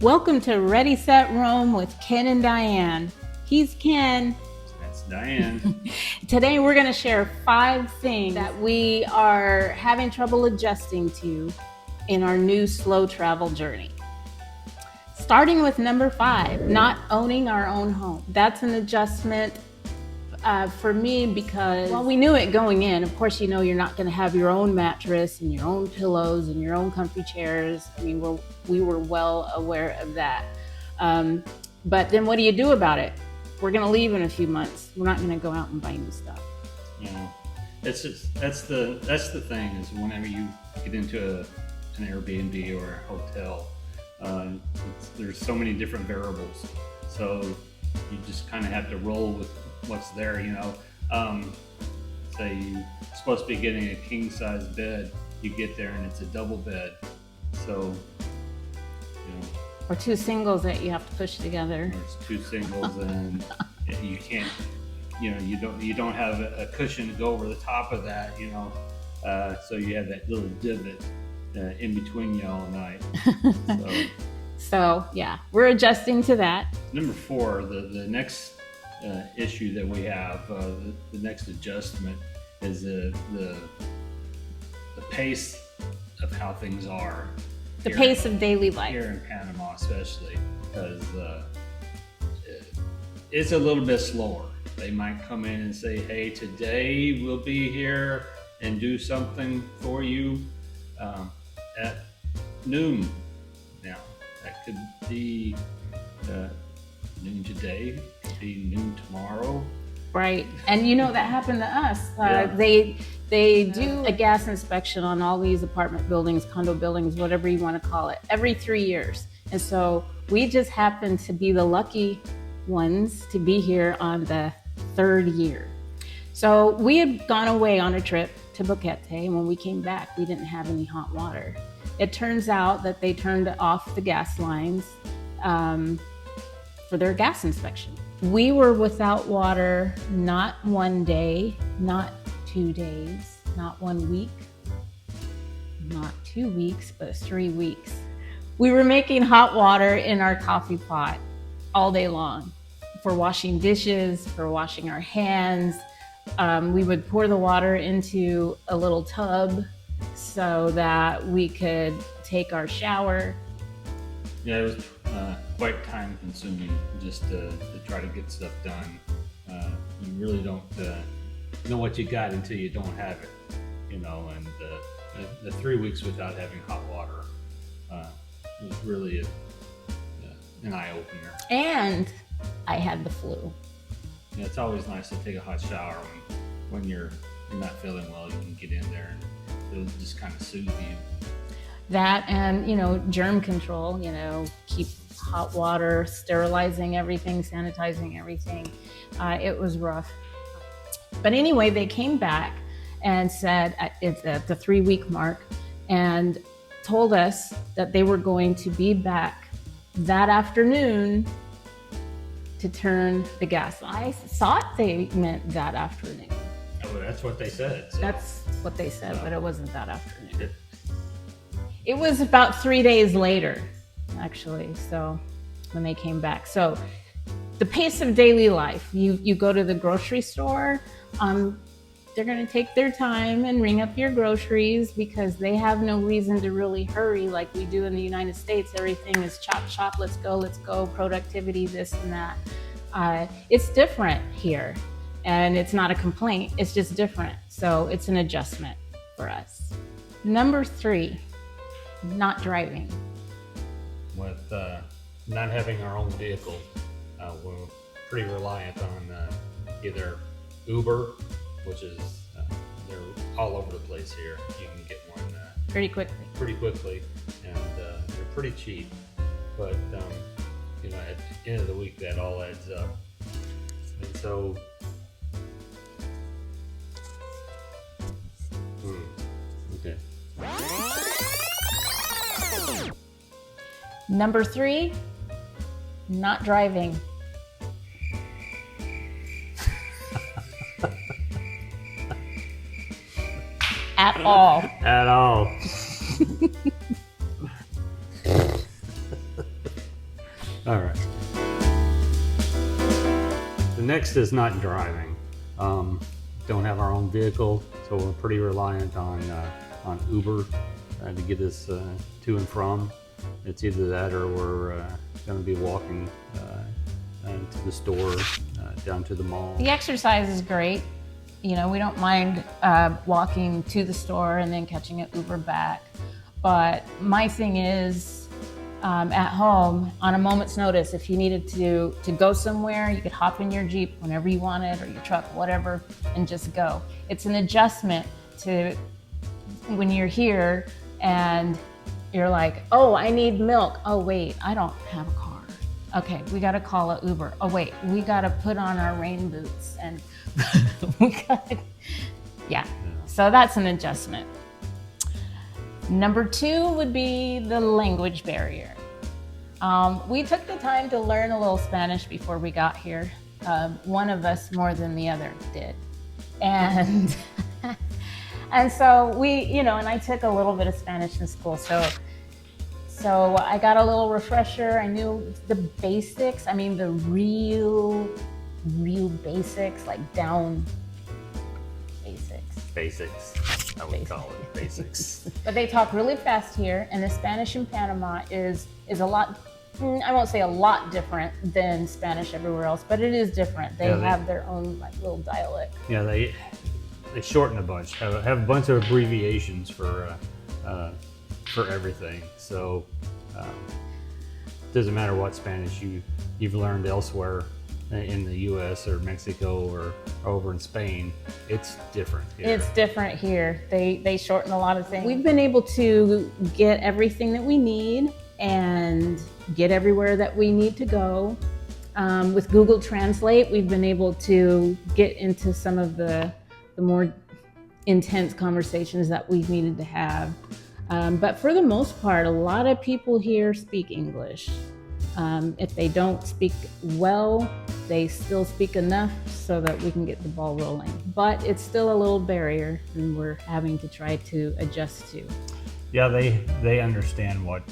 Welcome to Ready, Set, Roam with Ken and Diane. He's Ken. That's Diane. Today we're going to share 5 things that we are having trouble adjusting to in our new slow travel journey. Starting with number 5, not owning our own home. That's an adjustment for me because, well, we knew it going in. Of course, you know you're not going to have your own mattress and your own pillows and your own comfy chairs. I mean, we were well aware of that. But then what do you do about it? We're going to leave in a few months. We're not going to go out and buy new stuff. You know, that's the thing is whenever you get into an Airbnb or a hotel, there's so many different variables. So you just kind of have to roll with what's there, you know. Say you're supposed to be getting a king size bed, you get there and it's a double bed. So, you know, or 2 singles that you have to push together. There's 2 singles and you can't, you know, you don't have a cushion to go over the top of that, you know. So you have that little divot in between you all night. So yeah, we're adjusting to that. Number 4, the next issue that we have, the next adjustment is the pace of how things are. The pace of daily life. Here in Panama especially, because it's a little bit slower. They might come in and say, hey, today we'll be here and do something for you at noon. Now, that could be noon today, could be noon tomorrow. Right, and you know that happened to us. Yeah. They do a gas inspection on all these apartment buildings, condo buildings, whatever you want to call it, every 3 years. And so we just happened to be the lucky ones to be here on the 3rd year. So we had gone away on a trip to Boquete, and when we came back, we didn't have any hot water. It turns out that they turned off the gas lines for their gas inspection. We were without water not 1 day, not 2 days, not 1 week, not 2 weeks, but 3 weeks. We were making hot water in our coffee pot all day long for washing dishes, for washing our hands. We would pour the water into a little tub so that we could take our shower. Yeah, it was quite time consuming just to try to get stuff done. You really don't know what you got until you don't have it, you know, and the 3 weeks without having hot water was really an eye-opener. And I had the flu. Yeah, it's always nice to take a hot shower when you're not feeling well. You can get in there and it'll just kind of soothe you. That and, you know, germ control, you know, keep hot water, sterilizing everything, sanitizing everything. It was rough. But anyway, they came back and said at the 3-week mark and told us that they were going to be back that afternoon to turn the gas on. I thought they meant that afternoon. Oh, that's what they said. So. That's what they said, but it wasn't that afternoon. It was about 3 days later, actually, so when they came back. So the pace of daily life, you go to the grocery store, they're going to take their time and ring up your groceries because they have no reason to really hurry like we do in the United States. Everything is chop, chop, let's go, productivity, this and that. It's different here, and it's not a complaint. It's just different. So it's an adjustment for us. Number 3, not driving. With not having our own vehicle, we're pretty reliant on either Uber, which is they're all over the place here. You can get one pretty quickly, and they're pretty cheap. But you know, at the end of the week, that all adds up. And so, okay. Number 3, not driving. At all. At all. All right. The next is not driving. Don't have our own vehicle, so we're pretty reliant on Uber to get us to and from. It's either that or we're going to be walking to the store, down to the mall. The exercise is great. You know, we don't mind walking to the store and then catching an Uber back. But my thing is, at home, on a moment's notice, if you needed to go somewhere, you could hop in your Jeep whenever you wanted, or your truck, whatever, and just go. It's an adjustment to when you're here and you're like, oh, I need milk. Oh, wait, I don't have a car. Okay, we got to call an Uber. Oh, wait, we got to put on our rain boots and we got to, yeah. So that's an adjustment. Number 2 would be the language barrier. We took the time to learn a little Spanish before we got here. One of us more than the other did. And and so we, you know, and I took a little bit of Spanish in school. So I got a little refresher. I knew the basics. I mean, the real basics, like down basics. Basics. I would call it basics. But they talk really fast here, and the Spanish in Panama is a lot, I won't say a lot different than Spanish everywhere else, but it is different. They have their own like little dialect. Yeah, they shorten a bunch, have a bunch of abbreviations for everything. So it doesn't matter what Spanish you've learned elsewhere in the U.S. or Mexico or over in Spain, it's different here. It's different here. They shorten a lot of things. We've been able to get everything that we need and get everywhere that we need to go. With Google Translate, we've been able to get into some of the more intense conversations that we've needed to have. But for the most part, a lot of people here speak English. If they don't speak well, they still speak enough so that we can get the ball rolling. But it's still a little barrier, and we're having to try to adjust to. Yeah, they understand what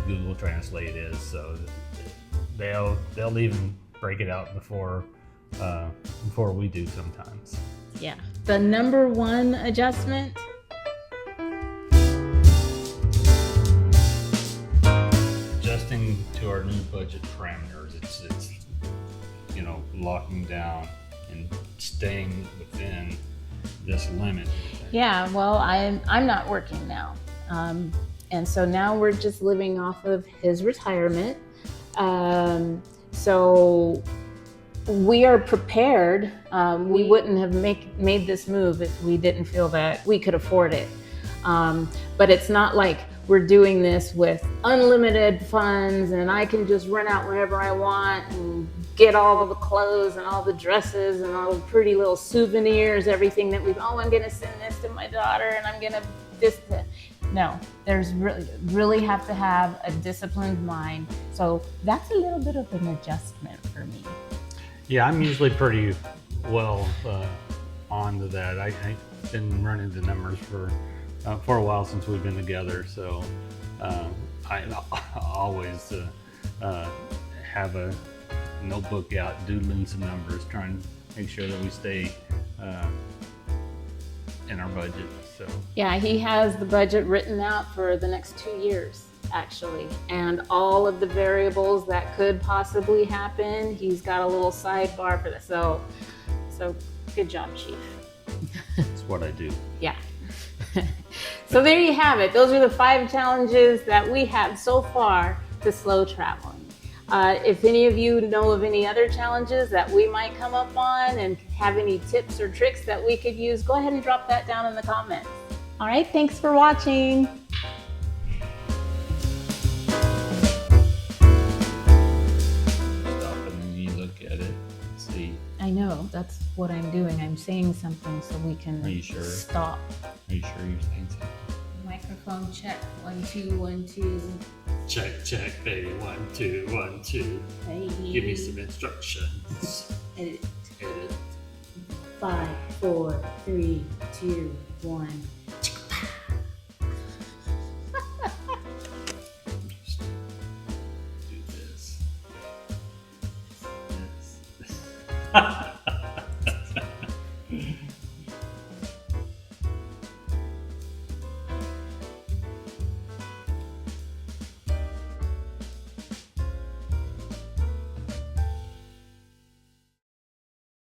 Google Translate is, so they'll even break it out before we do sometimes. Yeah. The number 1 adjustment. Adjusting to our new budget parameters, it's you know, locking down and staying within this limit. Yeah, well, I'm not working now. And so now we're just living off of his retirement. So we are prepared. We wouldn't have made this move if we didn't feel that we could afford it. But it's not like we're doing this with unlimited funds and I can just run out whenever I want and get all of the clothes and all the dresses and all the pretty little souvenirs, everything that I'm going to send this to my daughter and I'm going to this. No, there's really have to have a disciplined mind. So that's a little bit of an adjustment for me. Yeah, I'm usually pretty well on to that. I've been running the numbers for a while since we've been together, so I always have a notebook out, doodling some numbers, trying to make sure that we stay in our budget. So yeah, he has the budget written out for the next 2 years, actually, and all of the variables that could possibly happen. He's got a little sidebar for this. So good job, Chief. that's what I do. Yeah. So there you have it. Those are the 5 challenges that we have so far to slow traveling. If any of you know of any other challenges that we might come up on and have any tips or tricks that we could use, go ahead and drop that down in the comments. All right, thanks for watching. Stop and then you look at it and see. I know, that's what I'm doing. I'm saying something so we can Are you sure? stop. Are you sure you're saying something? Microphone check. 1, 2, 1, 2. Check, baby. 1, 2, 1, 2. Hey. Give me some instructions. Edit. Edit. 5, 4, 3, 2, 1.